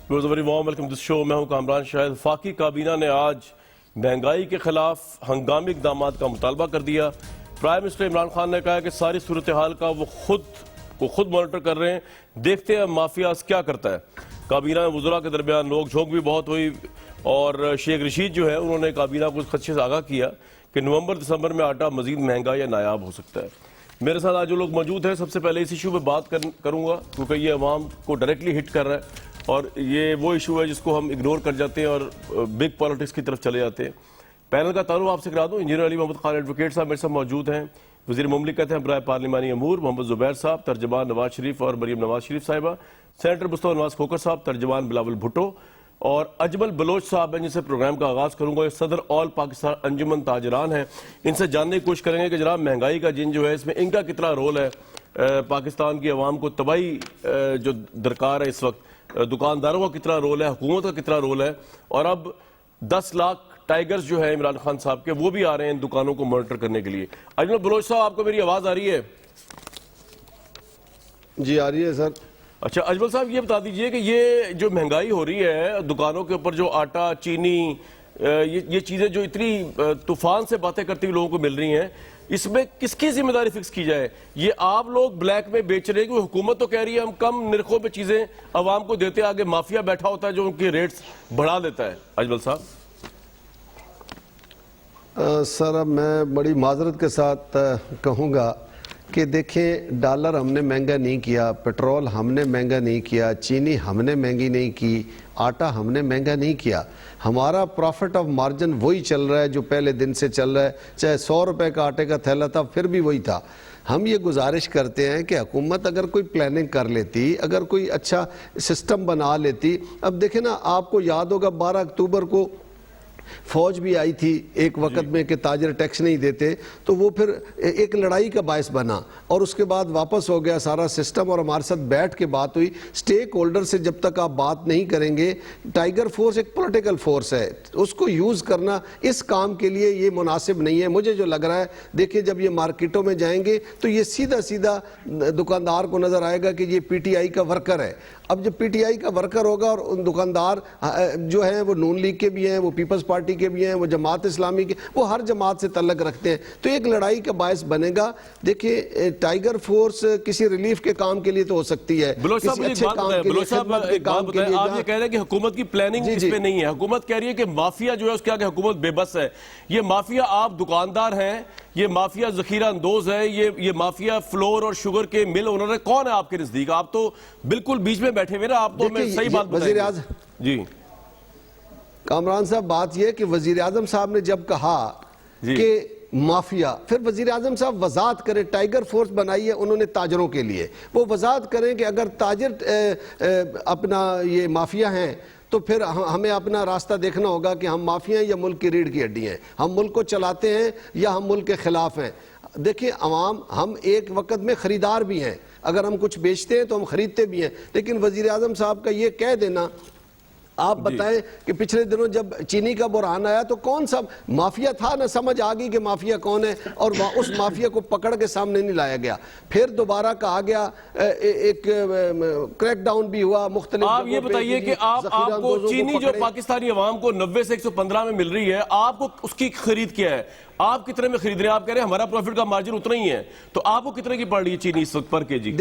Very warm welcome دس شو. میں ہوں کامران شاہد. وفاقی کابینہ نے آج مہنگائی کے خلاف ہنگامی اقدامات کا مطالبہ کر دیا. پرائم منسٹر عمران خان نے کہا کہ ساری صورتحال کا وہ خود مانیٹر کر رہے ہیں. دیکھتے ہیں مافیا کیا کرتا ہے. کابینہ میں وزراء کے درمیان نوک جھونک بھی بہت ہوئی اور شیخ رشید جو ہے انہوں نے کابینہ کو اس خدشے سے آگاہ کیا کہ نومبر دسمبر میں آٹا مزید مہنگا یا نایاب ہو سکتا ہے. میرے ساتھ آج جو لوگ موجود ہیں, سب سے پہلے اس ایشو پہ بات کروں گا کیونکہ یہ عوام کو ڈائریکٹلی ہٹ کر رہا ہے اور یہ وہ ایشو ہے جس کو ہم اگنور کر جاتے ہیں اور بگ پالیٹکس کی طرف چلے جاتے ہیں. پینل کا تعارف آپ سے کرا دوں. انجینئر علی محمد خان ایڈوکیٹ صاحب میرے ساتھ موجود ہیں. وزیر مملکت ہیں برائے پارلیمانی امور محمد زبیر صاحب, ترجمان نواز شریف اور مریم نواز شریف صاحبہ, سینیٹر مصطفیٰ نواز کھوکھر صاحب, ترجمان بلاول بھٹو اور اجمل بلوچ صاحب ہیں جن سے پروگرام کا آغاز کروں گا. یہ صدر آل پاکستان انجمن تاجران ہیں. ان سے جاننے کی کوشش کریں گے کہ جناب مہنگائی کا جن جو ہے اس میں ان کا کتنا رول ہے, پاکستان کی عوام کو تباہی جو درکار ہے اس وقت, دکانداروں کا کتنا رول ہے, حکومت کا کتنا رول ہے, اور اب 10 لاکھ ٹائیگرز جو ہیں عمران خان صاحب کے وہ بھی آ رہے ہیں ان دکانوں کو مانیٹر کرنے کے لیے. اجمل بلوچ صاحب آپ کو میری آواز آ رہی ہے؟ جی آ رہی ہے سر. اچھا اجمل صاحب یہ بتا دیجئے کہ یہ جو مہنگائی ہو رہی ہے دکانوں کے اوپر, جو آٹا چینی یہ چیزیں جو اتنی طوفان سے باتیں کرتی ہوئی لوگوں کو مل رہی ہیں, اس میں کس کی ذمہ داری فکس کی جائے؟ یہ آپ لوگ بلیک میں بیچ رہے ہیں کہ حکومت تو کہہ رہی ہے ہم کم نرخوں پہ چیزیں عوام کو دیتے, آگے مافیا بیٹھا ہوتا ہے جو ان کے ریٹس بڑھا دیتا ہے. اجمل صاحب. سر اب میں بڑی معذرت کے ساتھ کہوں گا کہ دیکھیں ڈالر ہم نے مہنگا نہیں کیا, پیٹرول ہم نے مہنگا نہیں کیا, چینی ہم نے مہنگی نہیں کی, آٹا ہم نے مہنگا نہیں کیا. ہمارا پروفٹ آف مارجن وہی چل رہا ہے جو پہلے دن سے چل رہا ہے. چاہے 100 روپے کا آٹے کا تھیلا تھا پھر بھی وہی تھا. ہم یہ گزارش کرتے ہیں کہ حکومت اگر کوئی پلاننگ کر لیتی, اگر کوئی اچھا سسٹم بنا لیتی. اب دیکھیں نا, آپ کو یاد ہوگا 12 اکتوبر کو فوج بھی آئی تھی ایک وقت میں کہ تاجر ٹیکس نہیں دیتے, تو وہ پھر ایک لڑائی کا باعث بنا اور اس کے بعد واپس ہو گیا سارا سسٹم اور ہمارے ساتھ بیٹھ کے بات ہوئی. سٹیک ہولڈر سے جب تک آپ بات نہیں کریں گے, ٹائیگر فورس ایک پولیٹیکل فورس ہے, اس کو یوز کرنا اس کام کے لیے یہ مناسب نہیں ہے. مجھے جو لگ رہا ہے, دیکھیں جب یہ مارکیٹوں میں جائیں گے تو یہ سیدھا دکاندار کو نظر آئے گا کہ یہ پی ٹی آئی کا ورکر ہے. اب جب پی ٹی آئی کا ورکر ہوگا اور ان دکاندار جو ہیں وہ نون لیگ کے بھی ہیں, وہ پیپلز پارٹی کے بھی ہیں, وہ جماعت اسلامی کے, وہ ہر جماعت سے تعلق رکھتے ہیں, تو ایک لڑائی کا باعث بنے گا. دیکھیں ٹائیگر فورس کسی ریلیف کے کام کے لیے تو ہو سکتی ہے, کسی اچھے کام کے لیے, خدمت کے کام کے لیے. آپ یہ کہہ رہے ہیں کہ حکومت کی پلاننگ اس پہ نہیں ہے. حکومت کہہ رہی ہے کہ مافیا جو ہے اس کے آگے حکومت بے بس ہے. یہ مافیا آپ دکاندار ہیں, یہ مافیا ذخیرہ اندوز ہے, یہ مافیا فلور اور شوگر کے مل اونر ہے. کون ہے آپ کے نزدیک؟ آپ تو بالکل بیچ میں بیٹھے ہوئے نا, آپ تو ہمیں صحیح بات بتائیں. وزیر اعظم جی کامران صاحب, بات یہ کہ وزیر اعظم صاحب نے جب کہا کہ مافیا, پھر وزیر اعظم صاحب وضاحت کریں. ٹائیگر فورس بنائی ہے انہوں نے تاجروں کے لیے, وہ وضاحت کریں کہ اگر تاجر اپنا یہ مافیا ہیں تو پھر ہمیں اپنا راستہ دیکھنا ہوگا کہ ہم مافیا ہیں یا ملک کی ریڑھ کی ہڈی ہیں, ہم ملک کو چلاتے ہیں یا ہم ملک کے خلاف ہیں. دیکھیں عوام, ہم ایک وقت میں خریدار بھی ہیں, اگر ہم کچھ بیچتے ہیں تو ہم خریدتے بھی ہیں. لیکن وزیر اعظم صاحب کا یہ کہہ دینا, آپ بتائیں کہ پچھلے دنوں جب چینی کا بحران آیا تو کون سا مافیا تھا, نہ سمجھ آ گئی کہ مافیا کون ہے, اور اس مافیا کو پکڑ کے سامنے نہیں لایا گیا. پھر دوبارہ کہا گیا, ایک کریک ڈاؤن بھی ہوا مختلف. آپ یہ بتائیے کہ آپ کو چینی جو پاکستانی عوام کو 90 سے 115 میں مل رہی ہے, آپ کو اس کی خرید کیا ہے؟ آپ کتنے میں خرید رہے ہیں؟ آپ کہہ رہے ہیں ہمارا پروفٹ کا مارجن اتنا ہی ہے, تو آپ کو کتنے کی پڑ رہی ہے چینی اس وقت پر کے جی؟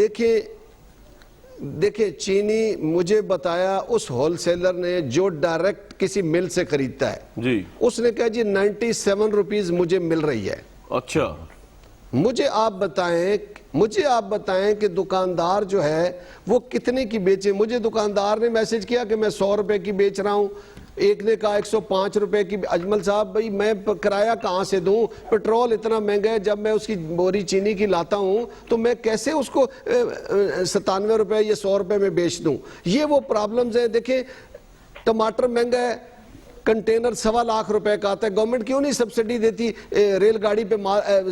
دیکھیں چینی مجھے بتایا اس ہول سیلر نے جو ڈائریکٹ کسی مل سے خریدتا ہے, جی اس نے کہا جی 97 روپیز مجھے مل رہی ہے. اچھا, مجھے آپ بتائیں کہ دکاندار جو ہے وہ کتنے کی بیچے. مجھے دکاندار نے میسج کیا کہ میں 100 روپے کی بیچ رہا ہوں, ایک نے کہا 105 روپے کی. اجمل صاحب بھائی میں کرایہ کہاں سے دوں, پیٹرول اتنا مہنگا ہے, جب میں اس کی بوری چینی کی لاتا ہوں تو میں کیسے اس کو 97 روپے یا 100 روپے میں بیچ دوں. یہ وہ پرابلمز ہیں. دیکھیں ٹماٹر مہنگا ہے, کنٹینر 1.25 لاکھ روپے کا آتا ہے, گورنمنٹ کیوں نہیں سبسڈی دیتی؟ ریل گاڑی پہ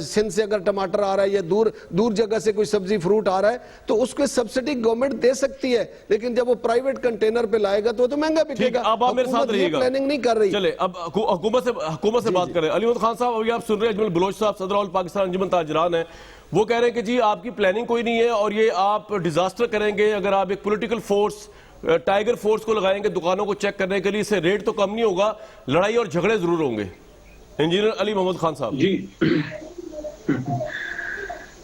سندھ سے اگر ٹماٹر آ رہا ہے یا دور جگہ سے کوئی سبزی فروٹ آ رہا ہے تو اس کو سبسڈی گورنمنٹ دے سکتی ہے, لیکن جب وہ پرائیویٹ کنٹینر پہ لائے گا تو وہ تو مہنگا بکے گا. اب آپ میرے ساتھ رہیے گا, پلاننگ نہیں کر رہی. چلے اب حکومت سے بات کریں. علی محمد خان صاحب ابھی آپ سن رہے ہیں اجمل بلوچ صاحب صدر آل پاکستان انجمن تاجران ہیں, وہ کہہ رہے ہیں کہ جی آپ کی پلاننگ کوئی نہیں ہے اور یہ آپ ڈیزاسٹر کریں گے اگر آپ ایک پولیٹیکل فورس ٹائیگر فورس کو لگائیں گے دکانوں کو چیک کرنے کے لیے، اس سے ریٹ تو کم نہیں ہوگا، لڑائی اور جھگڑے ضرور ہوں گے۔ انجینئر علی محمد خان صاحب۔ جی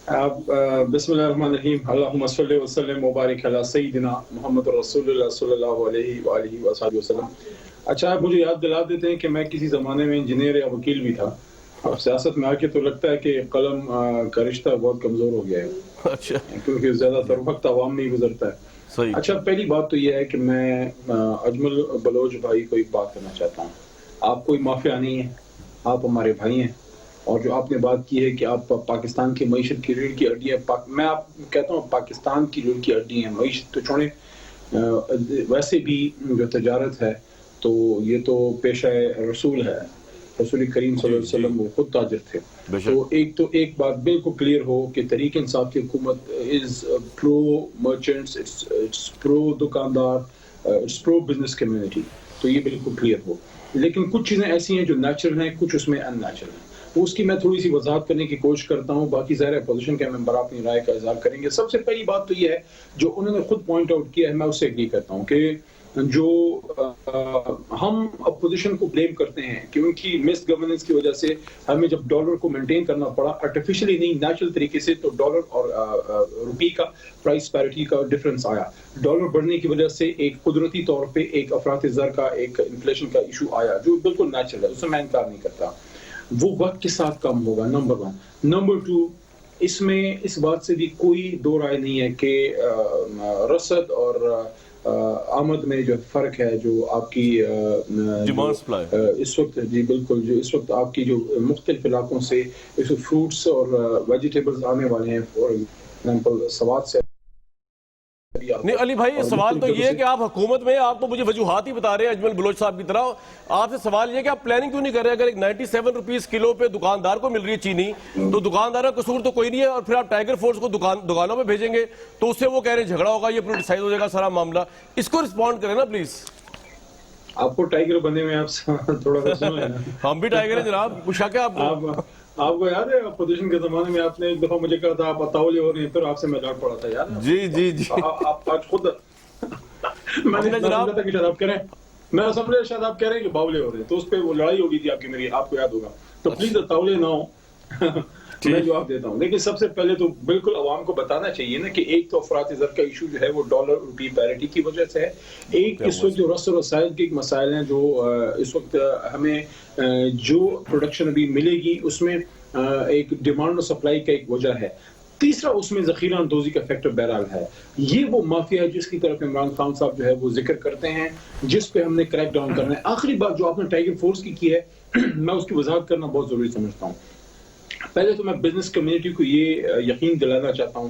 بسم اللہ الرحمن الرحیم، اللہم صلی وسلم وبارک علی سیدنا محمد رسول اللہ صلی اللہ علیہ وآلہ وصحبہ وسلم۔ اچھا، آپ مجھے یاد دلا دیتے ہیں کہ میں کسی زمانے میں انجینئر یا وکیل بھی تھا، اب سیاست میں آ کے تو لگتا ہے کہ قلم کا رشتہ بہت کمزور ہو گیا ہے، اچھا، کیونکہ زیادہ تر وقت عوام میں ہی گزرتا ہے۔ صحیح۔ اچھا، پہلی بات تو یہ ہے کہ میں اجمل بلوچ بھائی کو ایک بات کرنا چاہتا ہوں، آپ کوئی مافیا نہیں ہے، آپ ہمارے بھائی ہیں، اور جو آپ نے بات کی ہے کہ آپ پاکستان کی معیشت کی ریڑھ کی ہڈی ہے، میں آپ کہتا ہوں پاکستان کی ریڑھ کی ہڈی ہے، معیشت تو چھوڑیں، ویسے بھی جو تجارت ہے تو یہ تو پیشہ رسول ہے، رسول کریم صلی اللہ علیہ وسلم وہ خود تاجر تھے۔ تو ایک بات بالکل کلیئر ہو کہ تحریک انصاف کی حکومت از پرو مرچنٹس، اٹس پرو دکاندار، اٹس پرو بزنس کمیونٹی، تو یہ بالکل کلیئر ہو۔ لیکن کچھ چیزیں ایسی ہیں جو نیچرل ہیں، کچھ اس میں ان نیچرل ہیں، اس کی میں تھوڑی سی وضاحت کرنے کی کوشش کرتا ہوں، باقی ظاہر اپوزیشن کے ممبر اپنی رائے کا اظہار کریں گے۔ سب سے پہلی بات تو یہ ہے جو انہوں نے خود پوائنٹ آؤٹ کیا ہے، میں اس سے ایگری کرتا ہوں کہ جو ہم اپوزیشن کو بلیم کرتے ہیں کہ ان کی مس گورننس کی وجہ سے ہمیں جب ڈالر کو مینٹین کرنا پڑا آرٹیفیشلی نہیں نیچرل طریقے سے، تو ڈالر اور روپی کا پرائس پیرٹی کا ڈفرنس آیا، ڈالر بڑھنے کی وجہ سے ایک قدرتی طور پہ ایک افراط زر کا ایک انفلیشن کا ایشو آیا جو بالکل نیچرل ہے، اس سے میں انکار نہیں کرتا، وہ وقت کے ساتھ کم ہوگا، نمبر 1۔ نمبر 2، اس میں اس بات سے بھی کوئی دو رائے نہیں ہے کہ رسد اور آمد میں جو فرق ہے، جو آپ کی اس وقت، جی بالکل، جو اس وقت آپ کی جو مختلف علاقوں سے اس فروٹس اور ویجیٹیبلز آنے والے ہیں، فار ایگزامپل سوات سے۔ نہیں علی بھائی، سوال تو یہ ہے کہ آپ حکومت میں، آپ تو مجھے وجوہات ہی بتا رہے ہیں اجمل بلوچ صاحب کی طرح، آپ سے سوال یہ ہے کہ آپ پلاننگ کیوں نہیں کر رہے؟ اگر ایک 97 روپیز کلو پہ دکاندار کو مل رہی ہے چینی، تو دکاندار کا قصور تو کوئی نہیں ہے، اور پھر آپ ٹائیگر فورس کو دکانوں میں بھیجیں گے تو اس سے وہ کہہ رہے ہیں جھگڑا ہوگا، یہ پولیٹیسائز ہو جائے گا سارا معاملہ، اس کو رسپونڈ کریں نا پلیز۔ آپ کو ٹائیگر بنے میں آپ تھوڑا سا سن لینا۔ ہم بھی ٹائیگر ہیں جناب، کچھ شک ہے آپ کو؟ آپ کو یاد ہے اپوزیشن کے زمانے میں آپ نے ایک دفعہ مجھے کہا تھا آپ اتاولے ہو رہے ہیں، پھر آپ سے میں ڈانٹ پڑا تھا، یاد ہے؟ جی جی، آپ آج خود میں نے سمجھا تھا کہ شاید آپ کہہ رہے ہیں، میں سمجھ رہا شاید آپ کہہ رہے ہیں کہ باولے ہو رہے ہیں، تو اس پہ وہ لڑائی ہو گئی تھی آپ کی میری، آپ کو یاد ہوگا، تو پلیز اتاولے نہ ہو، میں جواب دیتا ہوں۔ لیکن سب سے پہلے تو بالکل عوام کو بتانا چاہیے نا کہ ایک تو افراط زر کا ایشو جو ہے وہ ڈالر روپی پیرٹی کی وجہ سے ہے، ایک اس وقت جو رسد وسائل کے مسائل ہیں، جو اس وقت ہمیں جو پروڈکشن ابھی ملے گی اس میں ایک ڈیمانڈ اور سپلائی کا ایک وجہ ہے، تیسرا اس میں ذخیرہ اندوزی کا فیکٹر بہرحال ہے۔ یہ وہ مافیا ہے جس کی طرف عمران خان صاحب جو ہے وہ ذکر کرتے ہیں، جس پہ ہم نے کریک ڈاؤن کرنا ہے۔ آخری بات جو آپ نے ٹائیگر فورس کی ہے، میں اس کی وضاحت کرنا بہت ضروری سمجھتا ہوں۔ پہلے تو میں بزنس کمیونٹی کو یہ یقین دلانا چاہتا ہوں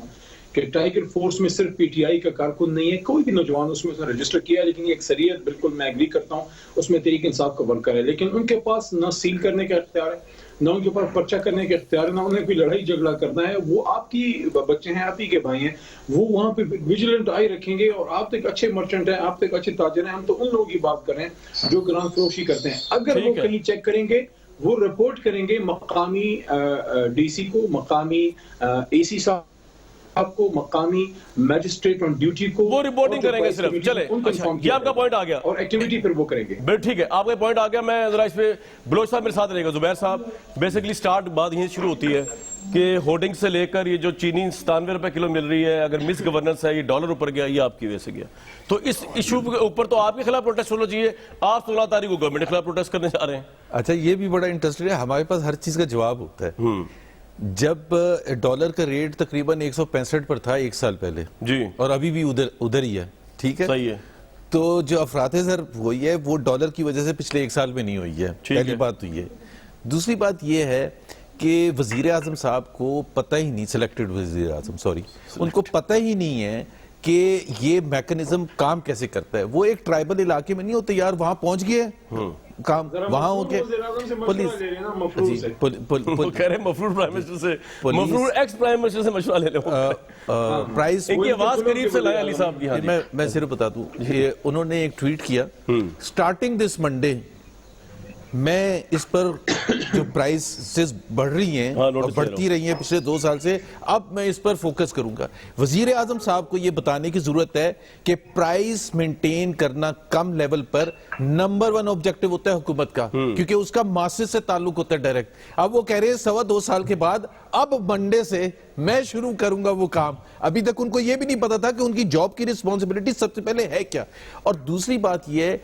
کہ ٹائیگر فورس میں صرف پی ٹی آئی کا کارکن نہیں ہے، کوئی بھی نوجوان اس میں رجسٹر کیا ہے، لیکن یہ اکثریت، بالکل میں ایگری کرتا ہوں، اس میں تحریک انصاف کا ورکر ہے، لیکن ان کے پاس نہ سیل کرنے کا اختیار ہے، نہ ان کے پاس پرچہ کرنے کا اختیار ہے، نہ انہیں کوئی لڑائی جھگڑا کرنا ہے۔ وہ آپ کی بچے ہیں، آپ ہی کے بھائی ہیں، وہ وہاں پہ ویجیلنٹ آئی رکھیں گے، اور آپ تو ایک اچھے مرچنٹ ہیں، آپ تو ایک اچھے تاجر ہیں، ہم تو ان لوگوں کی بات کر رہے ہیں جو گران فروشی کرتے ہیں۔ اگر وہ کہیں چیک کریں گے، وہ رپورٹ کریں گے مقامی ڈی سی کو، مقامی اے سی صاحب کو، مقامی میجسٹریٹ آن ڈیوٹی کو، وہ رپورٹنگ کریں گے صرف۔ چلے، اچھا، یہ آپ کا پوائنٹ آ گیا، اور ایکٹیویٹی پھر وہ کریں گے۔ ٹھیک ہے، آپ کا پوائنٹ آ گیا۔ میں ذرا اس پہ بلوچ صاحب میرے ساتھ رہے گا، زبیر صاحب، بیسیکلی سٹارٹ بات یہیں شروع ہوتی ہے کہ ہولڈنگ سے لے کر یہ جو چینی 97 روپے کلو مل رہی ہے، اگر مس گورننس ہے، یہ ڈالر اوپر گیا، یہ آپ کی وجہ سے گیا، تو اس ایشو کے اوپر تو آپ کے خلاف پروٹیسٹ ہونا چاہیے، آپ 16 تاریخ کو گورنمنٹ کے خلاف پروٹیسٹ کرنے جا رہے ہیں۔ اچھا، یہ بھی بڑا انٹرسٹنگ ہے، ہمارے پاس ہر چیز کا جواب ہوتا ہے۔ جب ڈالر کا ریٹ تقریباً 165 پر تھا ایک سال پہلے، جی، اور ابھی بھی ادھر ہی ہے، ٹھیک ہے، صحیح ہے، تو جو افراط زر ہوئی ہے وہ ڈالر کی وجہ سے پچھلے ایک سال میں نہیں ہوئی ہے، پہلی بات تو یہ۔ دوسری بات یہ ہے کہ وزیر اعظم صاحب کو پتہ ہی نہیں، سلیکٹڈ وزیر اعظم، سوری، ان کو پتہ ہی نہیں ہے کہ یہ میکنزم کام کیسے کرتا ہے۔ وہ ایک ٹرائبل علاقے میں نہیں ہوتے یار، وہاں پہنچ گئے کام، وہاں ہو کے وہ کہہ رہے ہیں مفرور پرائم منسٹر سے، مفرور ایکس پرائم منسٹر سے مشورہ لے لیں، پرائز ان کی آواز قریب سے لائیں علی صاحب کی۔ میں صرف بتا دوں کہ انہوں نے ایک ٹویٹ کیا، سٹارٹنگ دس منڈے میں اس پر جو پرائسز بڑھ رہی ہیں ہاں، اور نوٹس بڑھتی رہی ہیں پچھلے 2 سال سے، اب میں اس پر فوکس کروں گا۔ وزیر اعظم صاحب کو یہ بتانے کی ضرورت ہے کہ پرائس مینٹین کرنا کم لیول پر نمبر 1 آبجیکٹو ہوتا ہے حکومت کا، کیونکہ اس کا ماسس سے تعلق ہوتا ہے ڈائریکٹ۔ اب وہ کہہ رہے ہیں 2.25 سال کے بعد اب منڈے سے میں شروع کروں گا وہ کام۔ ابھی تک ان کو یہ بھی نہیں پتا تھا کہ ان کی جاب کی رسپانسبلٹی سب سے پہلے ہے کیا۔ اور دوسری بات یہ ہے،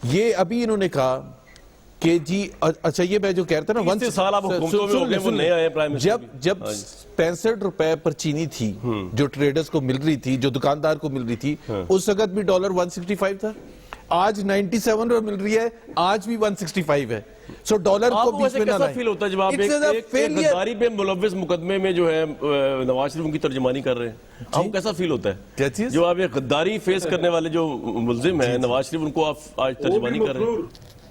یہ ابھی انہوں نے کہا کہ جی اچھا، یہ میں جو کہہ رہا تھا نا 30 سال آپ حکومتوں میں ہو گئے، وہ نئے آئے پرائم منسٹر جب 65 روپے پر چینی تھی جو ٹریڈرز کو مل رہی تھی، جو دکاندار کو مل رہی تھی، اس وقت بھی ڈالر 165 تھا۔ آج 97 روپے مل رہی ہے، آج بھی 165 ہے۔ سو ڈالر کو بیچ میں نہ کیسا لائیں۔ فیل ہوتا ہے جب آپ ایک غداری پہ ملوث مقدمے میں جو ہے نواز شریف ان کی ترجمانی کر رہے ہیں، آپ کو کیسا فیل ہوتا ہے؟ کیا چیز؟ جو آپ ایک غداری فیس کرنے والے جو ملزم ہیں نواز شریف، ان کو آپ آج ترجمانی کر رہے ہیں،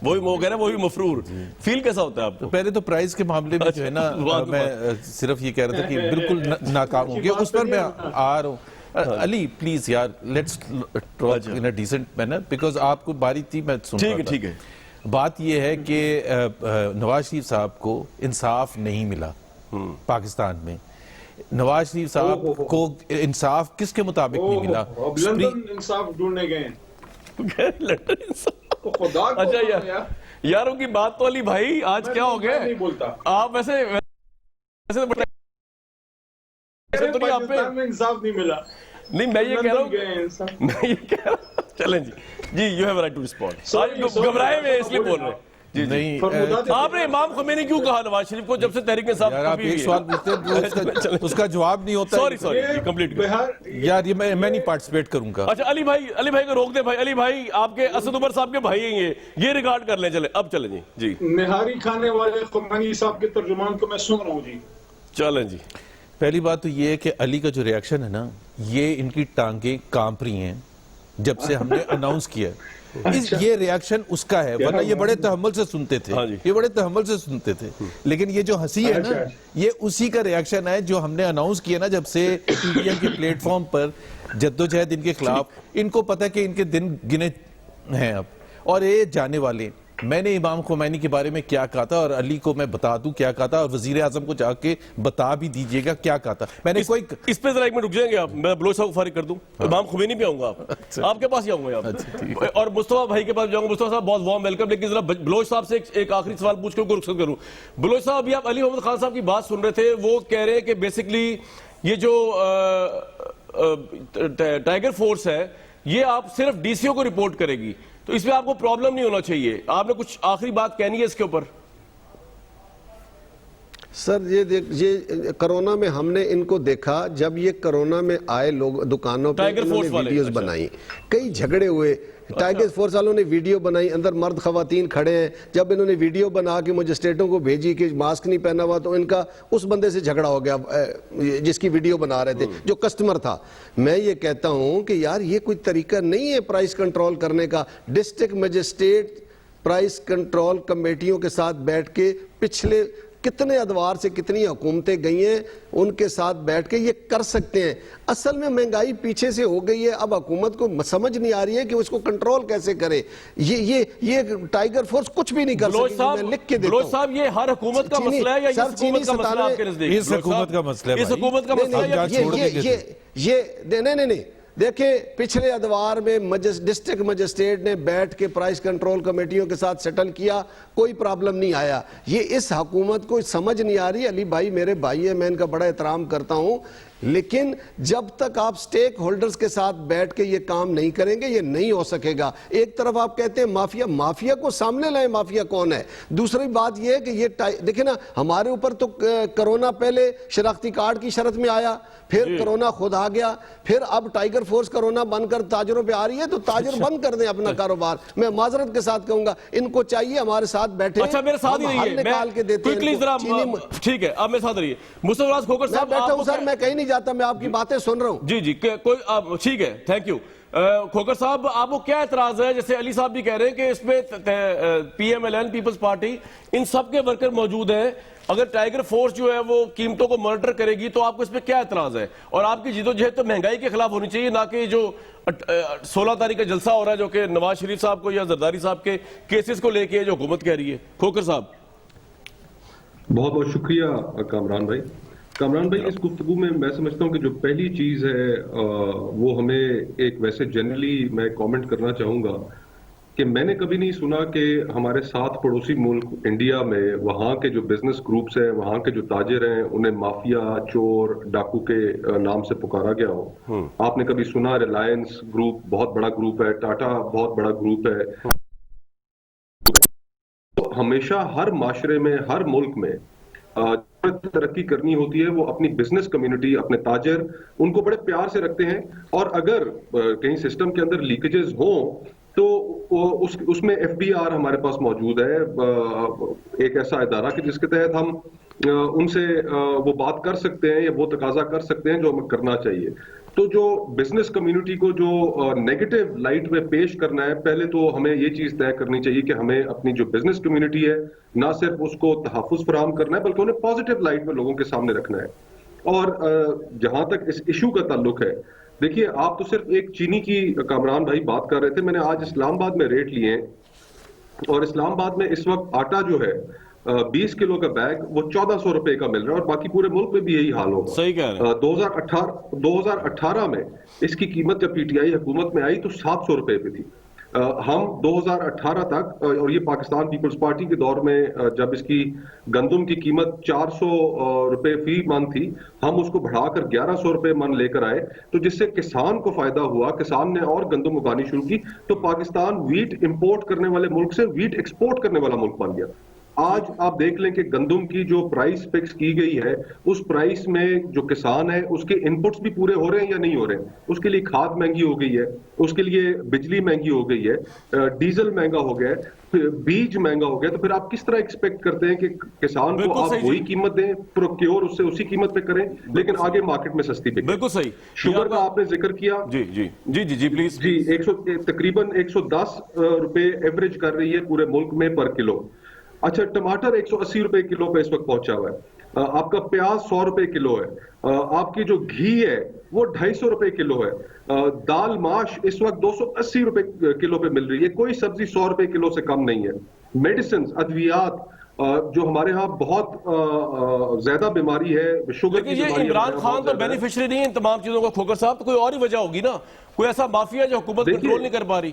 وہی وہ کہہ رہے ہیں وہی مفرور، فیل کیسا ہوتا ہے آپ کو؟ پہلے تو پرائز کے معاملے میں جو ہے نا، میں صرف یہ کہہ رہا تھا کہ بالکل ناکام ہو گیا، اس پر میں آ رہا ہوں۔ علی پلیز یار، let's talk in a decent manner, because آپ کو باری تھی، میں سن رہا تھا۔ ٹھیک ہے۔ بات یہ ہے کہ نواز شریف صاحب کو انصاف نہیں ملا پاکستان میں۔ نواز شریف صاحب کو انصاف کس کے مطابق نہیں ملا؟ اب لندن انصاف ڈھونڈنے گئے اچھا یار، ان کی بات تو علی بھائی آج کیا ہو گیا؟ نہیں بولتا آپ ویسے انصاف نہیں ملا۔ نہیں، میں یہ کہہ رہا ہوں، چلیں جی you have right to respond. گھبرائے ہوئے اس لیے بول رہے ہیں جی نہیں۔ آپ نے امام خمینی کیوں کہا نواز شریف کو جب سے تحریک انصاف؟ یار آپ ایک سوال پوچھتے ہیں، اس کا جواب نہیں ہوتا۔ سوری کمپلیٹ یار یہ میں نہیں پارٹیسپیٹ کروں گا۔ اچھا علی بھائی کو روک دیں بھائی۔ علی بھائی آپ کے اسد عمر صاحب کے بھائی ہیں، یہ ریکارڈ کر لیں۔ چلیں اب چلیں جی۔ نہاری کھانے والے خمینی صاحب کے ترجمان کو میں سن رہا ہوں جی۔ چلیں جی۔ پہلی بات تو یہ ہے کہ علی کا جو ریاکشن ہے نا، یہ ان کی ٹانگیں کانپ رہی ہیں جب سے ہم نے اناؤنس کیا۔ یہ ریاکشن اس کا ہے، ورنہ یہ بڑے تحمل سے سنتے تھے، یہ بڑے تحمل سے سنتے تھے۔ لیکن یہ جو ہنسی ہے نا، یہ اسی کا ریاکشن ہے جو ہم نے اناؤنس کیا نا، جب سے پی ٹی ایم کے پلیٹ فارم پر جدوجہد ان کے خلاف۔ ان کو پتہ کہ ان کے دن گنے ہیں اب، اور یہ جانے والے۔ میں نے امام خمینی کے بارے میں کیا کہا تھا، اور علی کو میں بتا دوں کیا کہا تھا، اور وزیر اعظم کو جا کے بتا بھی دیجئے گا کیا کہا تھا۔ میں نے اس پہ ذرا ایک منٹ رک جائیں گے آپ، میں بلوچ صاحب کو فارغ کر دوں، امام خمینی پہ آؤں گا، آپ کے پاس ہی آؤں گا یہاں، اور مصطفیٰ بھائی کے پاس جاؤں گا۔ مصطفیٰ صاحب بہت وارم ویلکم، لیکن ذرا بلوچ صاحب سے ایک آخری سوال پوچھ کے ان کو رخصت کروں۔ بلوچ صاحب، ابھی آپ علی محمد خان صاحب کی بات سن رہے تھے، وہ کہہ رہے ہیں کہ بیسکلی یہ جو ٹائیگر فورس ہے یہ آپ صرف ڈی سی او کو رپورٹ کرے گی، تو اس میں آپ کو پرابلم نہیں ہونا چاہیے۔ آپ نے کچھ آخری بات کہنی ہے اس کے اوپر؟ سر یہ کرونا میں ہم نے ان کو دیکھا، جب یہ کرونا میں آئے لوگ دکانوں پہ انہوں نے ویڈیوز بنائی، کئی جھگڑے ہوئے، ٹائیگر فورس والوں نے ویڈیو بنائی، اندر مرد خواتین کھڑے ہیں، جب انہوں نے ویڈیو بنا کے مجسٹریٹوں کو بھیجی کہ ماسک نہیں پہنا ہوا، تو ان کا اس بندے سے جھگڑا ہو گیا جس کی ویڈیو بنا رہے تھے، جو کسٹمر تھا۔ میں یہ کہتا ہوں کہ یار یہ کوئی طریقہ نہیں ہے پرائس کنٹرول کرنے کا۔ ڈسٹرکٹ مجسٹریٹ پرائس کنٹرول کمیٹیوں کے ساتھ بیٹھ کے پچھلے کتنے ادوار سے کتنی حکومتیں گئی ہیں، ان کے ساتھ بیٹھ کے یہ کر سکتے ہیں۔ اصل میں مہنگائی پیچھے سے ہو گئی ہے، اب حکومت کو سمجھ نہیں آ رہی ہے کہ اس کو کنٹرول کیسے کرے۔ یہ ٹائیگر فورس کچھ بھی نہیں کر سکتی، میں لکھ کے دیتا ہوں۔ بلوچ صاحب، یہ ہر حکومت کا مسئلہ ہے یا اس حکومت کا مسئلہ آپ کے نزدیک؟ اس حکومت کا مسئلہ ہے، اس حکومت کا مسئلہ ہے۔ نہیں دیکھیں، پچھلے ادوار میں ڈسٹرکٹ مجسٹریٹ نے بیٹھ کے پرائس کنٹرول کمیٹیوں کے ساتھ سیٹل کیا، کوئی پرابلم نہیں آیا۔ یہ اس حکومت کو سمجھ نہیں آ رہی۔ علی بھائی میرے بھائی ہیں، میں ان کا بڑا احترام کرتا ہوں، لیکن جب تک آپ سٹیک ہولڈرز کے ساتھ بیٹھ کے یہ کام نہیں کریں گے، یہ نہیں ہو سکے گا۔ ایک طرف آپ کہتے ہیں مافیا کو سامنے لائیں، مافیا کون ہے؟ دوسری بات یہ ہے کہ یہ دیکھیں نا، ہمارے اوپر تو کرونا پہلے شناختی کارڈ کی شرط میں آیا، پھر کرونا خود آ گیا، پھر اب ٹائیگر فورس کرونا بند کر تاجروں پہ آ رہی ہے، تو تاجر بند کر دیں اپنا کاروبار۔ میں معذرت کے ساتھ کہوں گا، ان کو چاہیے ہمارے ساتھ بیٹھے، اچھا میرے ساتھ ہی رہیے، نکال کے دیتے ہیں۔ ٹھیک ہے، اب میرے ساتھ رہیے مصطفیٰ راز کھوکھر صاحب۔ میں بیٹھا ہوں سر، میں کہیں نہیں جاتا، میں آپ کی باتیں سن رہا ہوں۔ جی کوئی ٹھیک ہے، تھینک یو۔ کھوکر صاحب آپ کو کیا اعتراض ہے؟ جیسے علی صاحب بھی کہہ رہے ہیں کہ اس میں P M L N people's party ان سب کے ورکر موجود ہیں، اگر ٹائیگر فورس جو ہے وہ قیمتوں کو مانیٹر کرے گی تو آپ کو اس پہ کیا اعتراض ہے؟ اور آپ کی جدوجہد تو مہنگائی کے خلاف ہونی چاہیے، نہ کہ جو 16 تاریخ کا جلسہ ہو رہا ہے جو کہ نواز شریف صاحب کو یا زرداری صاحب کے کیسز کو لے کے جو حکومت کہہ رہی ہے۔ کھوکر صاحب بہت بہت شکریہ کامران بھائی۔ کامران بھائی، اس گفتگو میں سمجھتا ہوں کہ جو پہلی چیز ہے وہ ہمیں ایک ویسے جنرلی میں کامنٹ کرنا چاہوں گا کہ میں نے کبھی نہیں سنا کہ ہمارے ساتھ پڑوسی ملک انڈیا میں وہاں کے جو بزنس گروپس ہیں، وہاں کے جو تاجر ہیں، انہیں مافیا، چور، ڈاکو کے نام سے پکارا گیا ہو۔ آپ نے کبھی سنا ریلائنس گروپ بہت بڑا گروپ ہے، ٹاٹا بہت بڑا گروپ ہے؟ ہمیشہ ہر معاشرے میں، ہر ملک میں ترقی کرنی ہوتی ہے، وہ اپنی بزنس کمیونٹی، اپنے تاجر، ان کو بڑے پیار سے رکھتے ہیں، اور اگر کہیں سسٹم کے اندر لیکیجز ہوں تو اس میں ایف بی آر ہمارے پاس موجود ہے، ایک ایسا ادارہ کہ جس کے تحت ہم ان سے وہ بات کر سکتے ہیں یا وہ تقاضا کر سکتے ہیں جو ہمیں کرنا چاہیے۔ تو جو بزنس کمیونٹی کو جو نیگیٹو لائٹ میں پیش کرنا ہے، پہلے تو ہمیں یہ چیز طے کرنی چاہیے کہ ہمیں اپنی جو بزنس کمیونٹی ہے نہ صرف اس کو تحفظ فراہم کرنا ہے بلکہ انہیں پازیٹیو لائٹ میں لوگوں کے سامنے رکھنا ہے۔ اور جہاں تک اس ایشو کا تعلق ہے، دیکھیے آپ تو صرف ایک چینی کی کامران بھائی بات کر رہے تھے، میں نے آج اسلام آباد میں ریٹ لیے ہیں، اور اسلام آباد میں اس وقت آٹا جو ہے 20 کلو کا بیگ وہ 1400 روپے کا مل رہا ہے، اور باقی پورے ملک میں بھی یہی حال ہوگا۔ صحیح کہہ رہے ہیں۔ 2018 میں اس کی قیمت جب پی ٹی آئی حکومت میں آئی تو 700 روپے پہ تھی۔ ہم 2018 تک، اور یہ پاکستان پیپلز پارٹی کے دور میں جب اس کی گندم کی قیمت 400 روپے فی من تھی، ہم اس کو بڑھا کر 1100 روپے من لے کر آئے، تو جس سے کسان کو فائدہ ہوا، کسان نے اور گندم اگانی شروع کی، تو پاکستان ویٹ امپورٹ کرنے والے ملک سے ویٹ ایکسپورٹ کرنے والا ملک بن گیا۔ آج آپ دیکھ لیں کہ گندم کی جو پرائس فکس کی گئی ہے، اس پرائس میں جو کسان ہے اس کے انپٹس بھی پورے ہو رہے ہیں یا نہیں ہو رہے ہیں؟ اس کے لیے کھاد مہنگی ہو گئی ہے، اس کے لیے بجلی مہنگی ہو گئی ہے، ڈیزل مہنگا ہو گیا ہے، بیج مہنگا ہو گیا، تو پھر آپ کس طرح ایکسپیکٹ کرتے ہیں کہ کسان کو آپ وہی قیمت دیں، پروکیور اس سے اسی قیمت پہ کریں، لیکن آگے مارکیٹ میں سستی بکے؟ بالکل صحیح۔ شوگر کا آپ نے ذکر کیا، جی پلیز۔ جی تقریباً 110 روپے ایوریج کر رہی ہے پورے ملک میں پر کلو۔ اچھا، ٹماٹر 180 روپے کلو پہ اس وقت پہنچا ہوا ہے، آپ کا پیاز 100 روپے کلو ہے، آپ کی جو گھی ہے وہ 250 روپے کلو ہے، دال ماش اس وقت 280 روپے کلو پہ مل رہی ہے، کوئی سبزی 100 روپے کلو سے کم نہیں ہے۔ میڈیسنز، ادویات، جو ہمارے ہاں بہت زیادہ بیماری ہے، شوگر کی لیکن یہ عمران خان تو بینیفیشری نہیں ہے ان تمام چیزوں کا، کھوکر صاحب، تو کوئی اور ہی وجہ ہوگی نا، کوئی ایسا مافیا جو حکومت کنٹرول نہیں کر پا رہی؟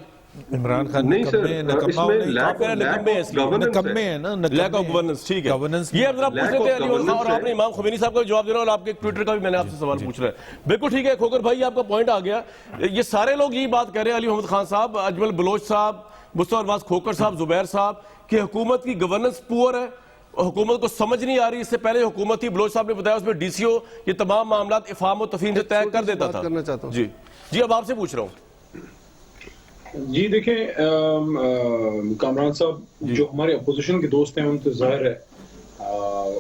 عمران خان نہیں سر، اس میں نکمے ہیں نا، لیک آف گورننس۔ ٹھیک ہے، یہ اب ذرا پوچھ لیتے ہیں علی محمد خان، اور آپ نے امام خمینی صاحب کا جواب دینا، اور آپ کے ٹویٹر کا بھی میں نے آپ سے سوال پوچھ رہا ہے۔ بالکل ٹھیک ہے کھوکر بھائی، آپ کا پوائنٹ آ گیا۔ یہ سارے لوگ یہی بات کہہ رہے ہیں، علی محمد خان صاحب، اجمل بلوچ صاحب، مصطفیٰ نواز کھوکر صاحب، زبیر صاحب، کہ حکومت کی گورننس پور ہے، حکومت کو سمجھ نہیں آ رہی۔ اس سے پہلے حکومت تھی، بلوچ صاحب نے بتایا، اس میں ڈی سی او یہ تمام معاملات افہام و تفہیم سے طے کر دیتا تھا۔ جی اب آپ سے پوچھ رہا ہوں۔ جی دیکھیں کامران صاحب، جو ہمارے اپوزیشن کے دوست ہیں ان تو ظاہر ہے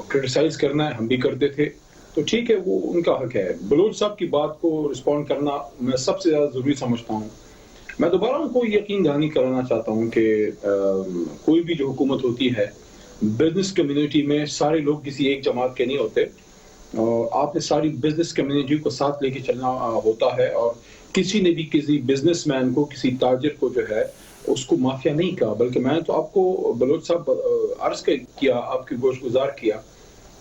کرٹیسائز کرنا ہے، ہم بھی کرتے تھے، تو ٹھیک ہے، وہ ان کا حق ہے۔ بلوچ صاحب کی بات کو رسپونڈ کرنا میں سب سے زیادہ ضروری سمجھتا ہوں۔ میں دوبارہ ان کو یقین دہانی کرانا چاہتا ہوں کہ کوئی بھی جو حکومت ہوتی ہے، بزنس کمیونٹی میں سارے لوگ کسی ایک جماعت کے نہیں ہوتے، اور آپ نے ساری بزنس کمیونٹی کو ساتھ لے کے چلنا ہوتا ہے، اور کسی نے بھی کسی بزنس مین کو، کسی تاجر کو جو ہے اس کو مافیا نہیں کہا، بلکہ میں نے تو آپ کو بلوچ صاحب عرض کیا، آپ کی گوش گزار کیا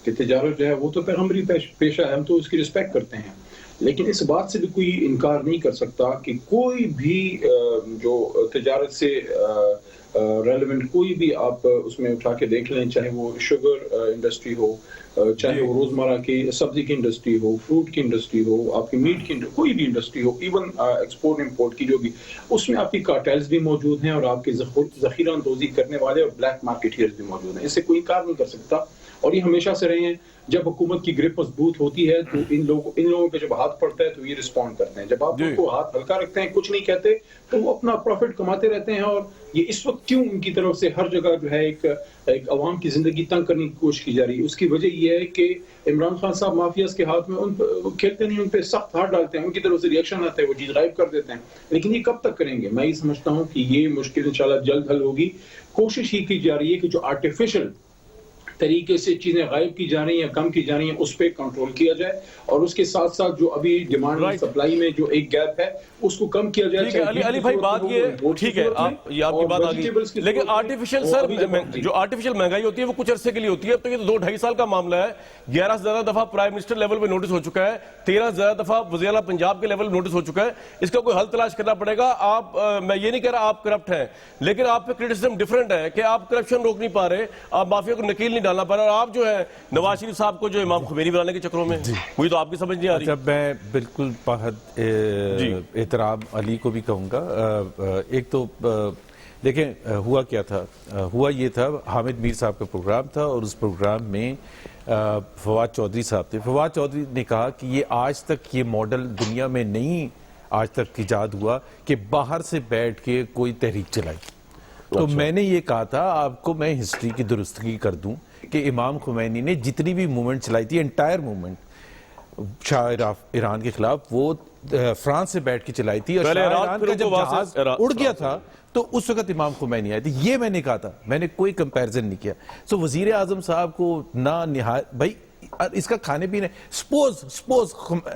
کہ تجارت جو ہے وہ تو پیغمبری پیشہ ہے، ہم تو اس کی رسپیکٹ کرتے ہیں، لیکن اس بات سے بھی کوئی انکار نہیں کر سکتا کہ کوئی بھی جو تجارت سے ریلیونٹ کوئی بھی آپ اس میں اٹھا کے دیکھ لیں، چاہے وہ شوگر انڈسٹری ہو، چاہے وہ روزمرہ کی سبزی کی انڈسٹری ہو، فروٹ کی انڈسٹری ہو، آپ کی میٹ کی کوئی بھی انڈسٹری ہو، ایون ایکسپورٹ امپورٹ کی جو بھی، اس میں آپ کی کارٹیلز بھی موجود ہیں، اور آپ کے ذخیرہ اندوزی کرنے والے اور بلیک مارکیٹرز بھی موجود ہیں، اس سے کوئی انکار نہیں کر سکتا۔ اور یہ ہمیشہ سے رہے ہیں. جب حکومت کی گرپ مضبوط ہوتی ہے تو ان لوگوں پہ جب ہاتھ پڑتا ہے تو یہ رسپونڈ کرتے ہیں. جب آپ ان کو ہاتھ ہلکا رکھتے ہیں, کچھ نہیں کہتے, تو وہ اپنا پروفٹ کماتے رہتے ہیں. اور یہ اس وقت کیوں ان کی طرف سے ہر جگہ جو ہے ایک عوام کی زندگی تنگ کرنے کی کوشش کی جا رہی ہے, اس کی وجہ یہ ہے کہ عمران خان صاحب مافیاز کے ہاتھ میں ان کھیلتے نہیں, ان پہ سخت ہاتھ ڈالتے ہیں, ان کی طرف سے ریئیکشن آتا ہے, وہ چیز غائب کر دیتے ہیں. لیکن یہ کب تک کریں گے؟ میں یہ سمجھتا ہوں کہ یہ مشکل انشاءاللہ جلد حل ہوگی. کوشش ہی کی جا رہی ہے کہ جو آرٹیفیشل طریقے سے چیزیں غائب کی جا رہی ہیں یا کم کی جا رہی ہیں اس پہ کنٹرول کیا جائے, اور اس کے ساتھ ساتھ جو ابھی ڈیمانڈ اور سپلائی میں جو ایک گیپ ہے اس کو کم کیا جائے. علی بھائی بات یہ ٹھیک ہے, یہ آپ کی بات آ گئی, لیکن آرٹیفیشل سر جو آرٹیفیشل مہنگائی ہوتی ہے وہ کچھ عرصے کے لیے ہوتی ہے. اب تو یہ 2-2.5 سال کا معاملہ ہے. 11 سے زیادہ دفعہ پرائم منسٹر لیول پہ نوٹس ہو چکا ہے, 13 سے زیادہ دفعہ وزیر اعلیٰ پنجاب کے لیول پہ نوٹس ہو چکا ہے. اس کا کوئی حل تلاش کرنا پڑے گا. آپ میں یہ نہیں کہہ رہا آپ کرپٹ ہیں, لیکن آپ پہ کرٹیسزم ڈیفرنٹ ہے کہ آپ کرپشن روک نہیں پا رہے, آپ مافیا کو نکیل نہیں ڈالنا پا رہے, اور آپ جو ہے نواز شریف صاحب کو جو امام خمینی بنانے کے چکروں میں, وہی تو آپ کی سمجھ نہیں آ رہی. جب میں بالکل احترام علی کو بھی کہوں گا. ایک تو دیکھیں ہوا کیا تھا, ہوا یہ تھا حامد میر صاحب کا پروگرام تھا, اور اس پروگرام میں فواد چودھری صاحب تھے. فواد چودھری نے کہا کہ یہ آج تک یہ ماڈل دنیا میں نہیں آج تک ایجاد ہوا کہ باہر سے بیٹھ کے کوئی تحریک چلائی. تو میں نے یہ کہا تھا آپ کو, میں ہسٹری کی درستگی کر دوں کہ امام خمینی نے جتنی بھی موومنٹ چلائی تھی, انٹائر موومنٹ شاہ ایران کے خلاف, وہ فرانس سے بیٹھ کے چلائی تھی, اور شاہ ایران کا جب جہاز اڑ گیا تھا تو اس وقت امام خمینی آئے تھے. یہ میں نے کہا تھا, میں نے کوئی کمپیریزن نہیں کیا. سو وزیر اعظم صاحب کو نہ نہایت بھائی اس کا کھانے پینے, سپوز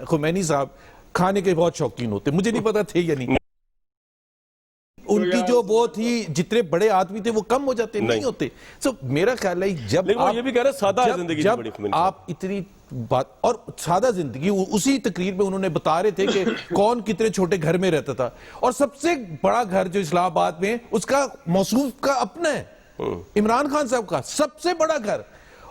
خمینی صاحب کھانے کے بہت شوقین ہوتے, مجھے نہیں پتا تھے یا نہیں, ان کی جو وہ تھی, جتنے بڑے آدمی تھے وہ کم ہو جاتے, نہیں ہوتے. سو میرا خیال ہے جب یہ بھی کہہ رہے سادہ زندگی, جب آپ اتنی بات, اور سادہ زندگی, اسی تقریر میں انہوں نے بتا رہے تھے کہ کون کتنے چھوٹے گھر میں رہتا تھا, اور سب سے بڑا گھر جو اسلام آباد میں اس کا موصوف کا اپنا ہے, عمران خان صاحب کا سب سے بڑا گھر,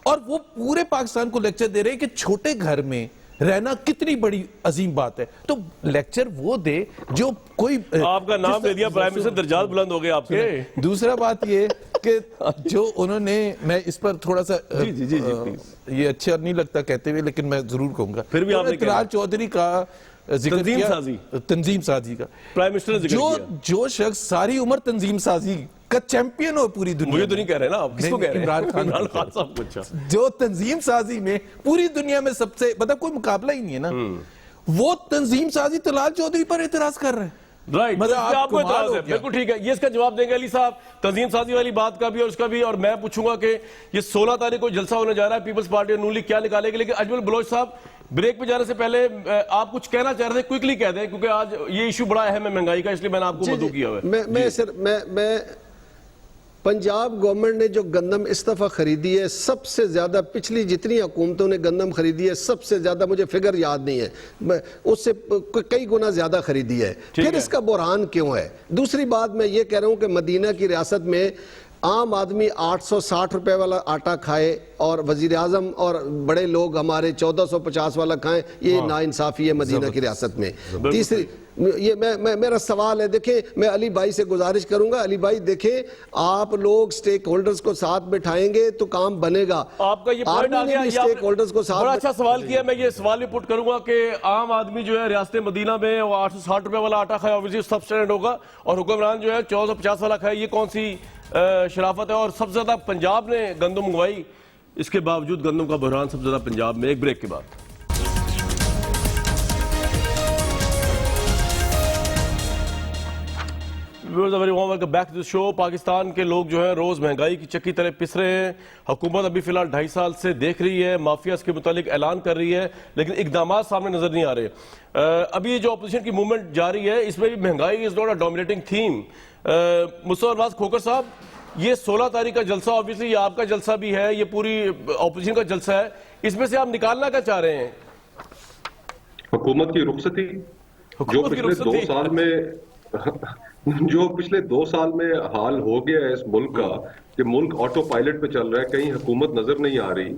اور وہ پورے پاکستان کو لیکچر دے رہے ہیں کہ چھوٹے گھر میں رہنا کتنی بڑی عظیم بات ہے. تو لیکچر وہ دے جو کوئی, آپ کا نام دے دیا پرائم منسٹر, درجات بلند ہو گئے آپ کے. دوسرا بات یہ کہ جو انہوں نے, میں اس پر تھوڑا سا یہ اچھا نہیں لگتا کہتے ہوئے, لیکن میں ضرور کہوں گا, پھر بھی آپ نے طلال چودھری کا ذکر کیا, تنظیم سازی کا. پرائم منسٹر نے ذکر کیا, جو شخص ساری عمر تنظیم سازی کا چیمپئن ہو پوری دنیا, مجھے تو نہیں کہہ رہے نا آپ, کس کو کہہ رہے ہیں؟ عمران خان صاحب کو. جو تنظیم سازی میں پوری دنیا میں سب سے, مطلب کوئی مقابلہ ہی نہیں ہے نا, وہ تنظیم سازی طلال چودھری پر اعتراض کر رہے ہیں. رائٹ, آپ کو اعتراض ہے, بالکل ٹھیک ہے. یہ اس کا جواب دیں گے علی صاحب, تنظیم سازی والی بات کا بھی اور اس کا بھی, اور میں پوچھوں گا کہ یہ 16 تاریخ کو جلسہ ہونے جا رہا ہے, پیپلز پارٹی اور نون لیگ کیا نکالے گی. لیکن اجمل بلوچ صاحب, بریک پہ جانے سے پہلے آپ کچھ کہنا چاہ رہے تھے, کوئکلی کہہ دیں, کیونکہ آج یہ ایشو بڑا اہم ہے مہنگائی کا, اس لیے میں نے آپ کو مدعو کیا ہوا ہے. میں پنجاب گورنمنٹ نے جو گندم اس دفعہ خریدی ہے, سب سے زیادہ پچھلی جتنی حکومتوں نے گندم خریدی ہے, سب سے زیادہ, مجھے فگر یاد نہیں ہے, اس سے کئی گنا زیادہ خریدی ہے. پھر اس کا بحران کیوں ہے؟ دوسری بات میں یہ کہہ رہا ہوں کہ مدینہ کی ریاست میں عام آدمی 860 روپے والا آٹا کھائے اور وزیر اعظم اور بڑے لوگ ہمارے 1450 والا کھائیں, یہ ناانصافی ہے مدینہ کی ریاست میں. تیسری یہ میرا سوال ہے, دیکھیں میں علی بھائی سے گزارش کروں گا, علی بھائی دیکھیں آپ لوگ سٹیک ہولڈرز کو ساتھ بٹھائیں گے تو کام بنے گا. آپ کا یہ پوائنٹ آ گیا, سٹیک ہولڈرز کو ساتھ, بڑا اچھا سوال کیا. میں یہ سوال بھی پٹ کروں گا کہ عام آدمی جو ہے ریاست مدینہ میں وہ 860 روپے والا آٹا کھائے, obviously سب اسٹینڈرڈ ہوگا, اور حکمران جو ہے 1450 والا کھائے, یہ کون سی شرافت ہے؟ اور سب سے زیادہ پنجاب نے گندم منگوائی, اس کے باوجود گندم کا بحران سب سے زیادہ پنجاب میں. ایک بریک کے بعد ویلکم بیک ٹو دی شو. پاکستان کے لوگ جو ہیں روز مہنگائی کی چکی طرح پس رہے ہیں. حکومت ابھی فی الحال 2.5 سال سے دیکھ رہی ہے, مافیاز کے متعلق اعلان کر رہی ہے, لیکن اقدامات سامنے نظر نہیں آ رہے. ابھی جو اپوزیشن کی موومنٹ جاری ہے, اس میں بھی مہنگائی is not a dominating theme. Mustafa Nawaz Khokhar صاحب, یہ 16 تاریخ کا جلسہ, obviously یہ آپ کا جلسہ بھی ہے, یہ پوری اپوزیشن کا جلسہ ہے, اس میں سے آپ نکالنا کیا چاہ رہے ہیں؟ حکومت کی رخصتی, جو پچھلے 2 سال میں حال ہو گیا ہے اس ملک کا, کہ ملک آٹو پائلٹ پہ چل رہا ہے, کہیں حکومت نظر نہیں آ رہی.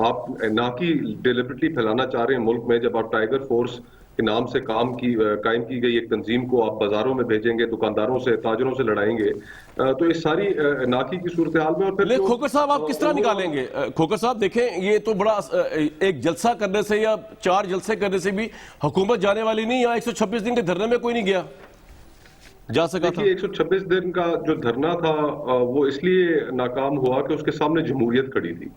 آپ نہ کہ ڈیلیبریٹلی پھیلانا چاہ رہے ہیں ملک میں, جب آپ ٹائیگر فورس کے نام سے قائم کی گئی ایک تنظیم کو آپ بازاروں میں بھیجیں گے, دکانداروں سے, تاجروں سے لڑائیں گے, تو اس ساری ناکی کی صورتحال میں. اور پھر لیکن کھوکر صاحب آپ کس طرح نکالیں گے؟ کھوکر صاحب دیکھیں, یہ تو بڑا ایک جلسہ کرنے سے یا 4 جلسے کرنے سے بھی حکومت جانے والی نہیں. یہاں 126 دن کے دھرنے میں کوئی نہیں گیا جا سکا تھا. 126 دن کا جو دھرنا تھا وہ اس لیے ناکام ہوا کہ اس کے سامنے جمہوریت کھڑی تھی.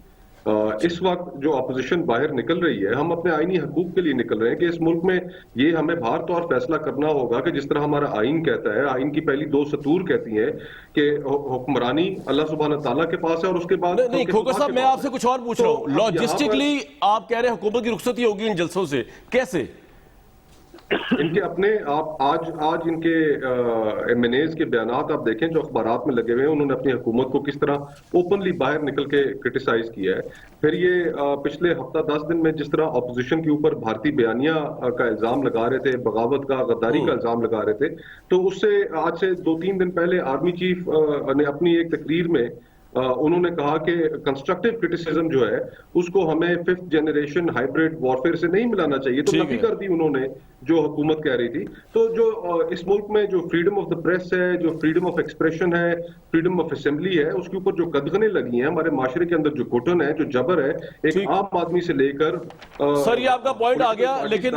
اس وقت جو اپوزیشن باہر نکل رہی ہے, ہم اپنے آئینی حقوق کے لیے نکل رہے ہیں کہ اس ملک میں یہ ہمیں باہر طور فیصلہ کرنا ہوگا کہ جس طرح ہمارا آئین کہتا ہے, آئین کی پہلی 2 سطور کہتی ہیں کہ حکمرانی اللہ سبحانہ تعالیٰ کے پاس ہے, اور اس کے بعد نہیں کھوکر صاحب, میں آپ سے کچھ اور پوچھ رہا ہوں. لاجسٹکلی آپ کہہ رہے ہیں حکومت کی رخصتی ہوگی ان جلسوں سے, کیسے؟ ان کے اپنے آج ان کے MNAs کے بیانات آپ دیکھیں جو اخبارات میں لگے ہوئے ہیں, انہوں نے اپنی حکومت کو کس طرح اوپنلی باہر نکل کے کرٹیسائز کیا ہے. پھر یہ پچھلے ہفتہ 10 دن میں جس طرح اپوزیشن کے اوپر بھارتی بیانیہ کا الزام لگا رہے تھے, بغاوت کا, غداری کا الزام لگا رہے تھے, تو اس سے آج سے 2-3 دن پہلے آرمی چیف نے اپنی ایک تقریر میں انہوں نے کہا کہ کنسٹرکٹیو کرٹیسزم جو ہے اس کو ہمیں 5th جنریشن ہائیبریڈ وارفیئر سے نہیں ملانا چاہیے. تو نفی کر دی انہوں نے جو حکومت کہہ رہی تھی. تو جو اس ملک میں جو فریڈم آف دا پریس ہے, جو فریڈم آف ایکسپریشن ہے, فریڈم آف اسمبلی ہے, اس کے اوپر جو قدغنیں لگی ہیں, ہمارے معاشرے کے اندر جو گھٹن ہے, جو جبر ہے, ایک عام آدمی سے لے کر. سر یہ آپ کا پوائنٹ آ گیا, لیکن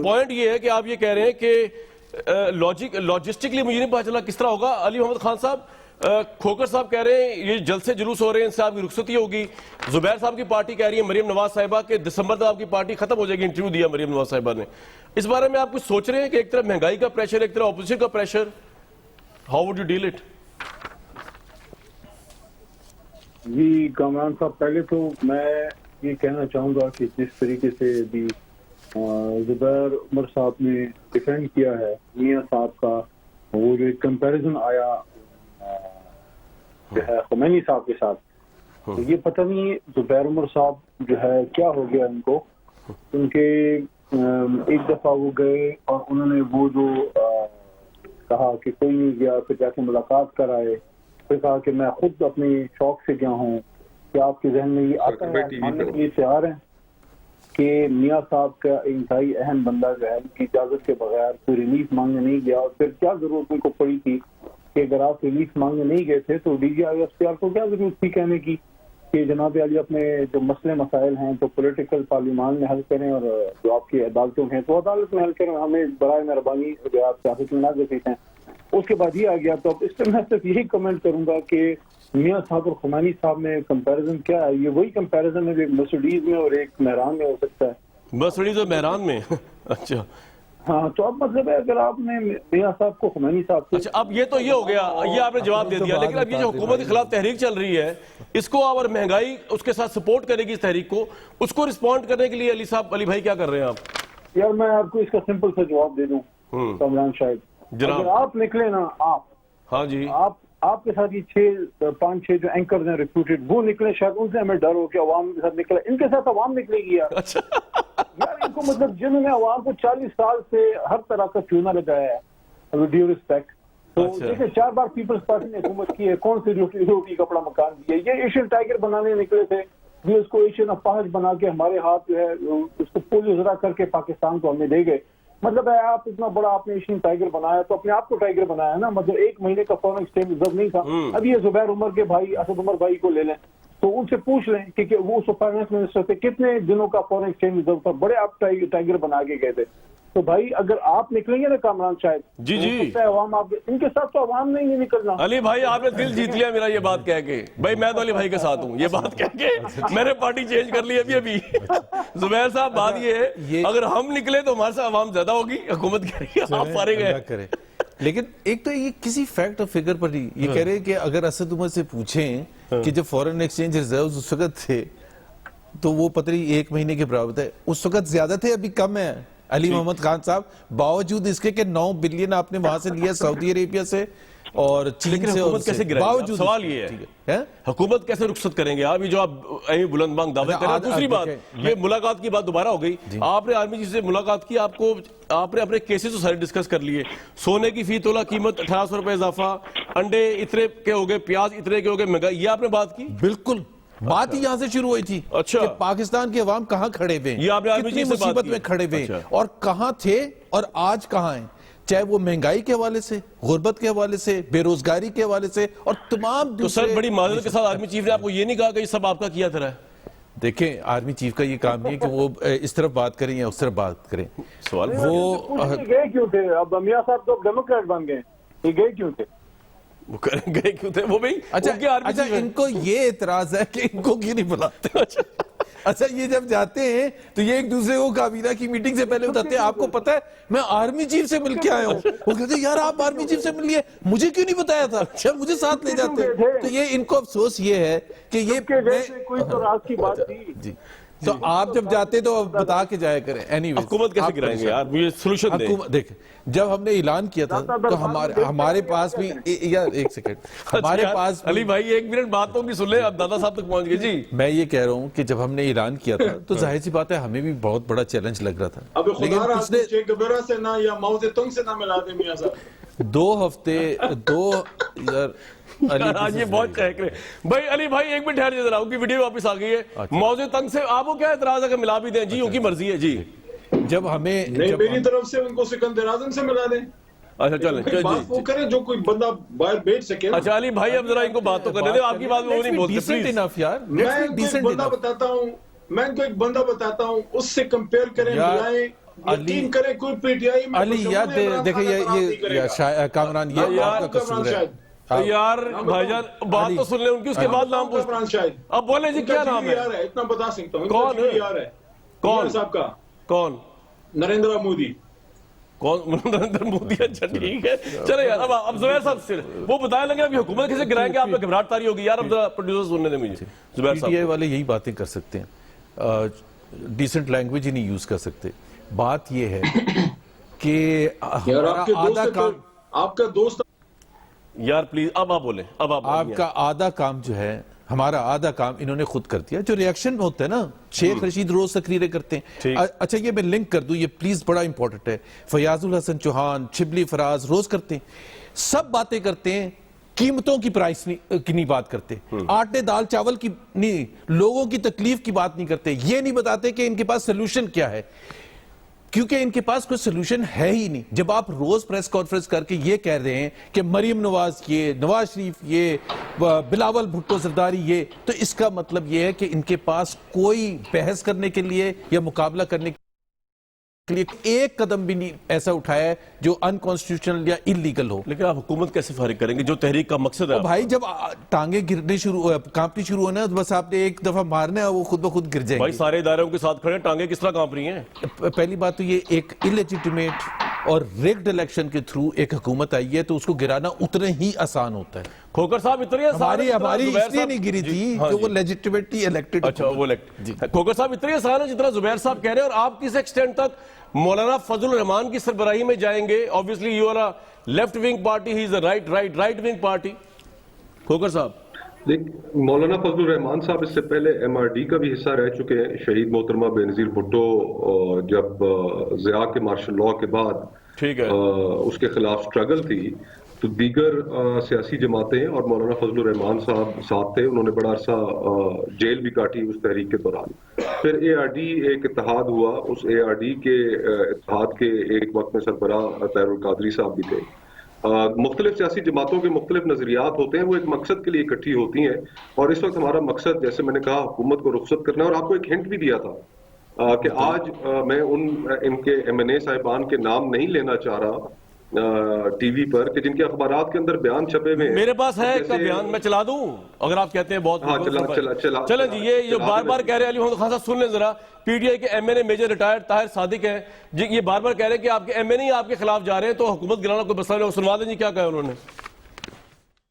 پوائنٹ یہ ہے کہ آپ یہ کہہ رہے ہیں کہ لاجسٹکلی مجھے نہیں پتا چلا کس طرح ہوگا. علی محمد خان صاحب, کھوکر صاحب کہہ رہے ہیں یہ جلسے جلوس ہو رہے ہیں, ان سے آپ کی رخصتی ہوگی. زبیر صاحب کی پارٹی کہہ رہی ہے, مریم نواز صاحبہ, کہ دسمبر تک آپ کی پارٹی ختم ہو جائے گی. انٹرویو دیا مریم نواز صاحبہ نے. اس بارے میں آپ کچھ سوچ رہے ہیں کہ ایک طرف مہنگائی کا پریشر, ایک طرف اپوزیشن کا pressure, how would you deal it? جی کامران صاحب, پہلے تو میں یہ کہنا چاہوں گا کہ جس طریقے سے ابھی زبیر عمر صاحب نے ڈیفینڈ کیا ہے میاں صاحب کا, وہ جو ایک کمپیریزن آیا جو ہے خمینی صاحب کے ساتھ, تو یہ پتہ نہیں زبیر عمر صاحب جو ہے کیا ہو گیا ان کو. کیونکہ ایک دفعہ وہ گئے اور انہوں نے وہ جو کہا کہ کوئی نہیں گیا, پھر جا کے ملاقات کرائے, پھر کہا کہ میں خود اپنے شوق سے گیا ہوں. کہ آپ کے ذہن میں یہ آتا ہے, ماننے کے لیے تیار ہیں کہ میاں صاحب کا انتہائی اہم بندہ جو ہے ان کی اجازت کے بغیر کوئی ریلیف مانگنے نہیں گیا, اور پھر کیا ضرورت ان کو پڑی تھی کہ اگر آپ ریلیف مانگنے نہیں گئے تھے تو DGI کو کیا ضرورت تھی کہنے کی کہ جناب علی اپنے جو مسئلے مسائل ہیں تو پولیٹیکل پارلیمان میں حل کریں, اور جو آپ کی عدالتوں ہیں تو عدالت میں حل کریں, ہمیں برائے مہربانی جو آپ سیاست میں نہ گھسیٹیں. اس کے بعد یہ آ گیا. تو اس پہ میں صرف یہی کمنٹ کروں گا کہ میاں صاحب اور خمینی صاحب میں کمپیریزن کیا ہے, یہ وہی کمپیریزن ہے جو ایک مرسڈیز میں اور ایک مہران میں ہو سکتا ہے. مرسڈیز اور مہران میں؟ اچھا ہاں, تو اب مطلب ہے اگر آپ نے میاں صاحب کو خمینی صاحب کو, اچھا اب یہ تو یہ ہو گیا, یہ آپ نے جواب دے دیا. لیکن اب یہ جو حکومت کے خلاف تحریک چل رہی ہے, اس کو اور مہنگائی اس کے ساتھ سپورٹ کرے گی اس تحریک کو, اس کو رسپونڈ کرنے کے لیے علی صاحب, علی بھائی کیا کر رہے ہیں آپ؟ یار میں آپ کو اس کا سمپل سے جواب دے دوں کامران شاہد. اگر آپ نکلے نا, آپ ہاں جی, آپ کے ساتھ یہ 5-6 جو اینکرز ہیں ریکروٹڈ, وہ نکلے, شاید ان سے ہمیں ڈر ہو کہ عوام کے ساتھ نکلے. ان کے ساتھ عوام نکلے گی یار. یار ان کو مطلب جنہوں نے عوام کو 40 سال سے ہر طرح کا چونا لگایا ہے, ود ڈیو رسپیکٹ, تو جیسے 4 بار پیپلز پارٹی نے حکومت کی ہے, کون سی روٹی کپڑا مکان دیا. یہ ایشین ٹائگر بنانے نکلے تھے, یہ اس کو ایشین اپاہج بنا کے ہمارے ہاتھ جو ہے اس کو پولیو ذرا کر کے پاکستان کو ہمیں دے گئے. مطلب ہے آپ اتنا بڑا آپ نے ایشین ٹائگر بنایا تو اپنے آپ کو ٹائگر بنایا نا. مطلب 1 مہینے کا فورن ایکسچینج ریزرو نہیں تھا. اب یہ زبیر عمر کے بھائی اسد عمر بھائی کو لے لیں تو ان سے پوچھ لیں کہ وہ فائنانس منسٹر تھے, کتنے دنوں کا فورن ایکسچینج ریزرو تھا, بڑے آپ ٹائگر بنا کے گئے تھے. تو بھائی اگر آپ نکلیں گے نا کامران شاہد, جی جی, عوام آپ ان کے ساتھ تو عوام نے نہیں نکلنا. علی بھائی آپ نے دل جیت لیا میرا یہ بات کہہ کے. بھائی میں تو علی بھائی کے ساتھ ہوں, یہ بات کہہ کے میں نے پارٹی چینج کر لی ابھی. زبیر صاحب بات یہ ہے, اگر ہم نکلے تو ہمارے ساتھ عوام زیادہ ہوگی, حکومت کہہ رہی ہے آپ فارغ ہیں. لیکن ایک تو یہ کسی فیکٹ اور فگر پر ہی یہ کہہ رہے ہیں کہ اگر اسد عمر سے پوچھیں کہ جب فورن ایکسچینج ریزروز اس وقت تھے تو وہ پتری 1 مہینے کے برابر تھے, اس وقت زیادہ تھے ابھی کم ہے. علی محمد خان صاحب, باوجود اس کے کہ 9 بلین آپ نے وہاں سے لیا سعودی عربیہ سے اور چین سے, حکومت کیسے گرائے گی؟ سوال یہ ہے حکومت کیسے رخصت کریں گے آپ؟ یہ جو آپ بلند بانگ دعوے کر رہے ہیں. دوسری بات, یہ ملاقات کی بات دوبارہ ہو گئی. آپ نے آرمی چیف سے ملاقات کی, آپ نے اپنے کیسز تو سارے ڈسکس کر لیے. سونے کی فی تولہ قیمت 1800 روپے اضافہ, انڈے اتنے کے ہو گئے, پیاز اتنے کے ہو گئے, مہنگائی, یہ آپ نے بات کی. بالکل بات ہی یہاں سے شروع ہوئی تھی اچھا کہ پاکستان کے عوام کہاں کھڑے ہوئے یہ آپ نے آرمی کتنی چیف سے بات مصیبت کی میں کھڑے ہوئے اچھا اور کہاں تھے اور آج کہاں ہیں، چاہے وہ مہنگائی کے حوالے سے، غربت کے حوالے سے، بے روزگاری کے حوالے سے اور تمام تو سر بڑی معذرت کے ساتھ آرمی چیف نے آپ کو یہ نہیں کہا کہ یہ سب آپ کا کیا تھا؟ دیکھیں آرمی چیف کا یہ کام نہیں ہے کہ وہ اس طرف بات کریں یا اس طرف بات کریں. سوال وہ گئے کیوں تھے؟ اب میاں صاحب تو ڈیموکریٹ بن گئے، یہ گئے کیوں تھے؟ وہ کریں گے کیوں تھے وہ بھائی؟ اچھا ان کو یہ اعتراض ہے کہ ان کو کیوں نہیں بلاتے؟ اچھا یہ جب جاتے ہیں تو یہ ایک دوسرے کو کابینہ کی میٹنگ سے پہلے بتاتے ہیں آپ کو پتا ہے میں آرمی چیف سے مل کے آیا ہوں. وہ کہتے ہیں یار آپ آرمی چیف سے مل لیے، مجھے کیوں نہیں بتایا تھا، اچھا مجھے ساتھ لے جاتے. تو یہ ان کو افسوس یہ ہے کہ یہ کوئی تو راز کی بات تھی. جی تو آپ جب جاتے تو بتا کے جایا کریں. اینی ویز حکومت کیسے گرائیں گے یار، یہ سلوشن دیں. دیکھ جب ہم نے اعلان کیا تھا تو ہمارے پاس بھی یار ایک سیکنڈ ہمارے پاس علی بھائی ایک منٹ بات تو بھی سن لیں، اب دادا صاحب تک پہنچ گئے. جی میں یہ کہہ رہا ہوں کہ جب ہم نے اعلان کیا تھا تو ظاہر سی بات ہے ہمیں بھی بہت بڑا چیلنج لگ رہا تھا. اب خدا را چے گویرا سے نہ یا ماؤ سے تنگ سے نہ ملا دے میاں صاحب. 2 ہفتے یار آج یہ بہت چہک رہے بھائی. علی بھائی ایک منٹ ٹھہر جائے ذرا، ان کی ویڈیو واپس آ گئی ہے. موضوع تنگ سے آپ کو کیا اعتراض ہے کہ ملا بھی دیں؟ جی ان کی مرضی ہے. جی جب ہمیں نہیں میری طرف سے ان کو سکندر اعظم سے ملا دیں. اچھا چلیں بات وہ کریں جو کوئی بندہ باہر بیچ سکے. اچھا علی بھائی اب ذرا ان کو بات تو کرنے دیں، آپ کی بات وہ نہیں بولتے پلیز. میں ان کو ایک بندہ بتاتا ہوں، میں ان کو ایک بندہ بتاتا ہوں، اس سے کمپیئر کریں، ملائیں، یقین کریں. کوئی پی ٹی آئی میں علی یار دیکھیں یہ کامران یہ آپ کا قصور ہے. یار بھائی جان بات تو سن لیں ان کی، اس کے بعد نام پوچھ. اب بولیں جی کیا نام ہے؟ اتنا بتا سکتا ہوں. کون ہے؟ کون صاحب کا؟ کون؟ نریندر مودی. کون نریندر مودی؟ اچھا ٹھیک ہے چلے یار. اب زبیر صاحب سے وہ بتائیں لگے ابھی حکومت کیسے گرائیں گے؟ آپ میں گھبراہٹ تاری ہوگی یار. اب ذرا پروڈیوسر سننے دیں مجھے. زبیر پی ٹی آئی والے یہی باتیں کر سکتے ہیں، ڈیسنٹ لینگویج ہی نہیں یوز کر سکتے. بات یہ ہے کہ آپ کا دوست یار پلیز اب آپ بولیں. اب آپ کا آدھا کام جو ہے، ہمارا آدھا کام انہوں نے خود کر دیا. جو ریاکشن ہوتا ہے نا، شیخ رشید روز تقریریں کرتے ہیں. اچھا یہ میں لنک کر دوں، یہ پلیز بڑا امپورٹنٹ ہے. فیاض الحسن چوہان، شبلی فراز روز کرتے ہیں، سب باتیں کرتے ہیں، قیمتوں کی پرائس کی نہیں بات کرتے، آٹے دال چاول کی نہیں، لوگوں کی تکلیف کی بات نہیں کرتے. یہ نہیں بتاتے کہ ان کے پاس سلوشن کیا ہے، کیونکہ ان کے پاس کوئی سلوشن ہے ہی نہیں. جب آپ روز پریس کانفرنس کر کے یہ کہہ رہے ہیں کہ مریم نواز یہ، نواز شریف یہ، بلاول بھٹو زرداری یہ، تو اس کا مطلب یہ ہے کہ ان کے پاس کوئی بحث کرنے کے لیے یا مقابلہ کرنے کے لیے ایک قدم بھی نہیں ایسا اٹھایا ہے جو انکانسٹیٹیوشنل یا انلیگل ہو. لیکن آپ حکومت کیسے فارغ کریں گے جو تحریک کا مقصد ہے؟ بھائی جب ٹانگیں گرنے کانپنی شروع ہونا ہے تو بس آپ نے ایک دفعہ مارنا ہے، وہ خود بخود گر جائیں گے. بھائی سارے اداروں کے ساتھ کھڑے ہیں، ٹانگیں کس طرح کانپ رہی ہیں؟ پہلی بات تو یہ ایک illegitimately اور ریگڈ الیکشن کے تھرو ایک حکومت آئی ہے تو اس کو گرانا اتنا ہی آسان ہوتا ہے. کھوکر صاحب اتنی آسان ہے ہماری اس لیے نہیں گری تھی کہ وہ لیجیٹیمیٹلی الیکٹڈ. اچھا وہ کھوکر صاحب اتنی آسان ہے جتنا زبیر صاحب کہہ رہے ہیں. اور آپ کس ایکسٹینٹ تک مولانا فضل الرحمان کی سربراہی میں جائیں گے؟ obviously you are a left wing party, he is a right wing party. Khokhar صاحب مولانا فضل الرحمان صاحب اس سے پہلے ایم آر ڈی کا بھی حصہ رہ چکے ہیں. شہید محترمہ بینظیر بھٹو جب ضیاء کے مارشل لاء کے بعد اس کے خلاف سٹرگل تھی تو دیگر سیاسی جماعتیں اور مولانا فضل الرحمان صاحب ساتھ تھے. انہوں نے بڑا عرصہ جیل بھی کاٹی اس تحریک کے دوران. پھر اے آر ڈی ایک اتحاد ہوا. اس اے آر ڈی کے اتحاد کے ایک وقت میں سربراہ طاہر القادری صاحب بھی تھے. مختلف سیاسی جماعتوں کے مختلف نظریات ہوتے ہیں، وہ ایک مقصد کے لیے اکٹھی ہوتی ہیں. اور اس وقت ہمارا مقصد جیسے میں نے کہا حکومت کو رخصت کرنا ہے. اور آپ کو ایک ہنٹ بھی دیا تھا کہ آج میں ان کے ایم این اے صاحبان کے نام نہیں لینا چاہ رہا ٹی وی پر کہ جن کے اخبارات کے اندر بیان چھپے ہوئے. میرے پاس ہے ایک بیان، میں چلا دوں اگر آپ کہتے ہیں. بہت چلیں جی. یہ جو بار بار کہہ رہے ہیں علی محمد خان صاحب سن لیں ذرا. پی ٹی آئی کے ایم این اے میجر ریٹائرڈ طاہر صادق ہیں جی، یہ بار بار کہہ رہے ہیں کہ آپ کے ایم این اے آپ کے خلاف جا رہے ہیں تو حکومت گرانا کوئی مسئلہ نہیں. سنوا دیں جی کیا کہا انہوں نے.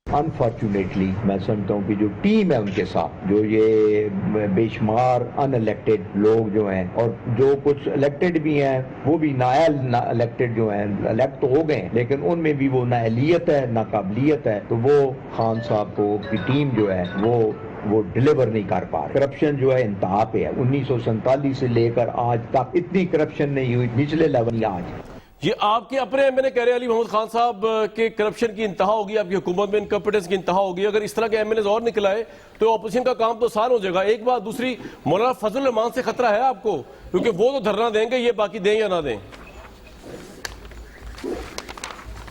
انفارچونیٹلی میں سمجھتا ہوں کہ جو ٹیم ہے ان کے ساتھ، جو یہ بے شمار ان الیکٹڈ لوگ جو ہیں اور جو کچھ الیکٹڈ بھی ہیں وہ بھی نااہل الیکٹڈ جو ہیں، الیکٹ تو ہو گئے ہیں لیکن ان میں بھی وہ نہ اہلیت ہے نہ قابلیت ہے. تو وہ خان صاحب کو کی ٹیم جو ہے وہ ڈیلیور نہیں کر پا رہے. کرپشن جو ہے انتہا پہ ہے. 1947 سے لے کر آج تک اتنی کرپشن نہیں ہوئی نچلے لیول. آج یہ آپ کے اپنے ایم این اے کہہ رہے ہیں علی محمد خان صاحب کہ کرپشن کی انتہا ہوگی، آپ کی حکومت میں انکمپیٹنس کی انتہا ہوگی. اگر اس طرح کے ایم این ایز اور نکل آئے تو اپوزیشن کا کام تو آسان ہو جائے گا. ایک بات دوسری، مولانا فضل الرحمان سے خطرہ ہے آپ کو؟ کیونکہ وہ تو دھرنا دیں گے، یہ باقی دیں یا نہ دیں.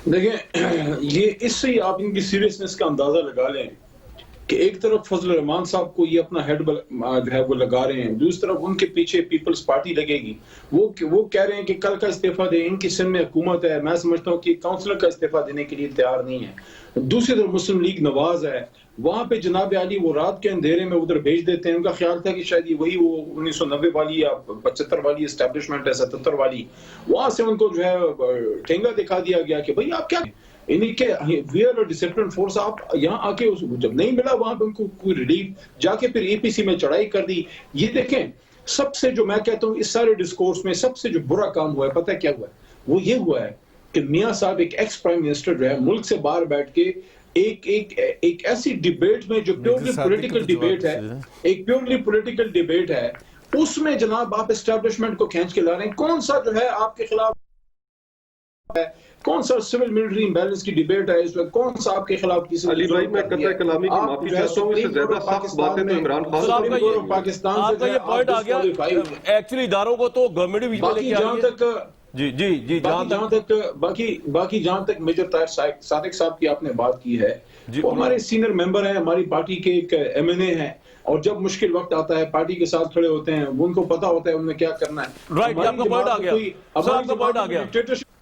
دیکھیں یہ اس سے ہی آپ ان کی سیریسنس کا اندازہ لگا لیں کہ ایک طرف فضل الرحمان صاحب کو یہ اپنا ہیڈ جو ہے وہ لگا رہے ہیں، دوسری طرف ان کے پیچھے پیپلز پارٹی لگے گی. وہ کہہ رہے ہیں کہ کل کا استعفیٰ دیں، ان کی سندھ میں حکومت ہے. میں سمجھتا ہوں کہ کونسلر کا استعفیٰ دینے کے لیے تیار نہیں ہے. دوسری طرف مسلم لیگ نواز ہے، وہاں پہ جناب علی وہ رات کے اندھیرے میں ادھر بھیج دیتے ہیں. ان کا خیال تھا کہ شاید یہ وہی وہ 1990 والی یا 75 والی اسٹیبلشمنٹ ہے، 77 والی، وہاں سے ان کو جو ہے ٹھینگا دکھا دیا گیا کہ بھئی آپ کیا انہی کے ویئر اور ڈسپلن فورس. آپ یہاں آ کے جب نہیں ملا وہاں پہ ان کو کوئی ریلیف، جا کے پھر اے پی سی میں چڑھائی کر دی. یہ دیکھیں سب سے جو میں کہتا ہوں اس سارے ڈسکورس میں سب سے جو برا کام ہوا ہے پتہ کیا ہوا ہے؟ وہ یہ ہوا ہے کہ میاں صاحب ایک ایکس پرائم منسٹر جو ہے ملک سے باہر بیٹھ کے ایک ایسی ڈیبیٹ میں جو پیورلی پولیٹیکل ڈیبیٹ ہے، ایک پیورلی پولیٹیکل ڈیبیٹ ہے، اس میں جناب آپ اسٹیبلشمنٹ کو کھینچ کے لا رہے ہیں. کون سا جو ہے آپ کے خلاف ہے، کون سا سول ملٹری امبیلنس کی ڈیبیٹ ہے اس میں، کون سا آپ کے خلاف کسی علی بھائی میں قطع کلامی کی معافی چاہتا ہوں، اس سے زیادہ سخت باتیں تو عمران خان صاحب پاکستان آپ کا یہ پوائنٹ آ گیا. ایکچولی اداروں کو تو گورنمنٹ بھی باقی جہاں تک جی باقی جہاں تک میجر طاہر صادق صاحب کی آپ نے بات کی ہے، وہ ہمارے سینئر ممبر ہیں، ہماری پارٹی کے ایک ایم این اے ہیں، اور جب مشکل وقت آتا ہے پارٹی کے ساتھ کھڑے ہوتے ہیں، ان کو پتا ہوتا ہے انہیں کیا کرنا ہے. رائٹ، آپ کا پوائنٹ آ گیا، آپ کا پوائنٹ آ گیا،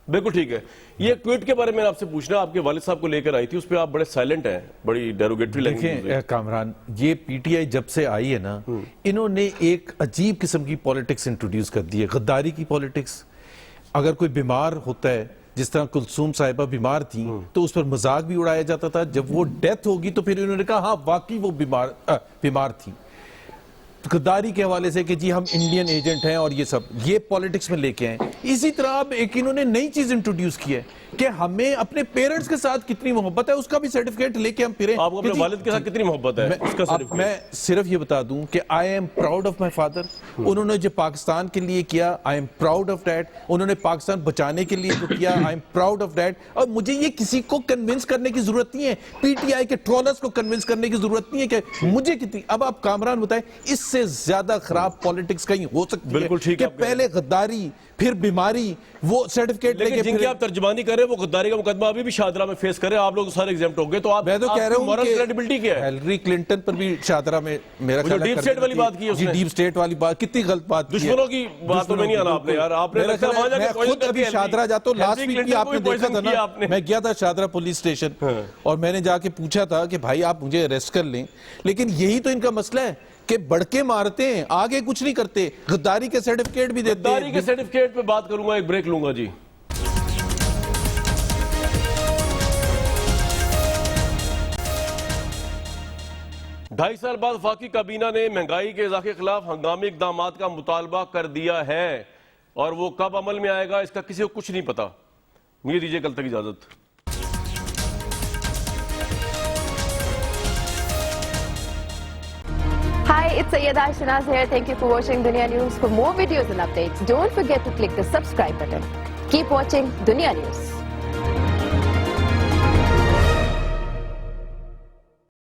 بالکل ٹھیک ہے. یہ ٹویٹ کے بارے میں آپ سے پوچھنا، آپ کے والد صاحب کو لے کر آئی تھی، اس پہ آپ بڑے سائلنٹ ہیں، بڑی ڈیروگیٹری لینگویج. دیکھیں کامران، یہ پی ٹی آئی جب سے آئی ہے نا، انہوں نے ایک عجیب قسم کی پولیٹکس انٹروڈیوس کر دی ہے، غداری کی پولیٹکس. اگر کوئی بیمار ہوتا ہے، جس طرح کلثوم صاحبہ بیمار تھیں تو اس پر مذاق بھی اڑایا جاتا تھا، جب وہ ڈیتھ ہوگی تو پھر انہوں نے کہا ہاں واقعی وہ بیمار تھی. غداری کے حوالے سے کہ جی ہم انڈین ایجنٹ ہیں اور یہ سب، یہ پولیٹکس میں لے کے ہیں. اسی طرح اب ایک انہوں نے نئی چیز انٹروڈیوس کی ہے کہ ہمیں اپنے پیرنٹس کے ساتھ کتنی محبت ہے، اس کا بھی سرٹیفکیٹ لے کے ہم پھریں. آپ کو اپنے والد کے ساتھ کتنی محبت ہے اس کا سرٹیفکیٹ؟ میں صرف یہ بتا دوں کہ I am proud of my father. انہوں نے جو پاکستان کے لیے کیا، I am proud of that. انہوں نے پاکستان بچانے کے لیے جو کیا، I am proud of that. اور مجھے یہ کسی کو کنونس کرنے کی ضرورت نہیں ہے، پی ٹی آئی کے ٹرولرز کو کنونس کرنے کی ضرورت نہیں ہے کہ مجھے کتنی. اب آپ کامران بتائیں اس سے زیادہ خراب پولیٹکس کہیں ہو سکتی ہے کہ پہلے غداری پھر بیماری، وہ سرٹیفکیٹ لے کے جن کی آپ ترجمانی کر رہے ہیں وہ غداری کا مقدمہ ابھی بھی شاہدرہ میں فیس کر رہے ہیں. آپ لوگ سارے ایگزیمٹ ہو گئے تو آپ میں تو کہہ رہا ہوں مورل کریڈیبلٹی کیا ہے؟ ہیلری کلنٹن پر بھی شاہدرہ میں میرا خیال ہے ڈیپ اسٹیٹ والی بات کی اس نے، ڈیپ اسٹیٹ والی بات کتنی غلط بات کی ہے. دشمنوں کی باتوں میں نہیں آنا آپ نے یار. آپ نے میں خود ابھی شاہدرہ جاتا ہوں، لاسٹ ویک بھی آپ نے دیکھا تھا نا، میں گیا تھا شاہدرہ پولیس اسٹیشن اور میں نے جا کے پوچھا تھا کہ بھائی آپ مجھے اریسٹ کر لیں. لیکن یہی تو ان کا مسئلہ ہے کہ بڑھ کے مارتے ہیں، آگے کچھ نہیں کرتے. غداری کے سرٹیفکیٹ بھی دیتے ہیں. غداری کے سرٹیفکیٹ پہ بات کروں گا، ایک بریک لوں گا. جی 2.5 سال بعد وفاقی کابینہ نے مہنگائی کے اضافے کے خلاف ہنگامی اقدامات کا مطالبہ کر دیا ہے، اور وہ کب عمل میں آئے گا اس کا کسی کو کچھ نہیں پتا. مجھے دیجیے کل تک اجازت. Hi, it's Sayyeda Shanaz here. Thank you for watching Dunya News. For more videos and updates, don't forget to click the subscribe button. Keep watching Dunya News.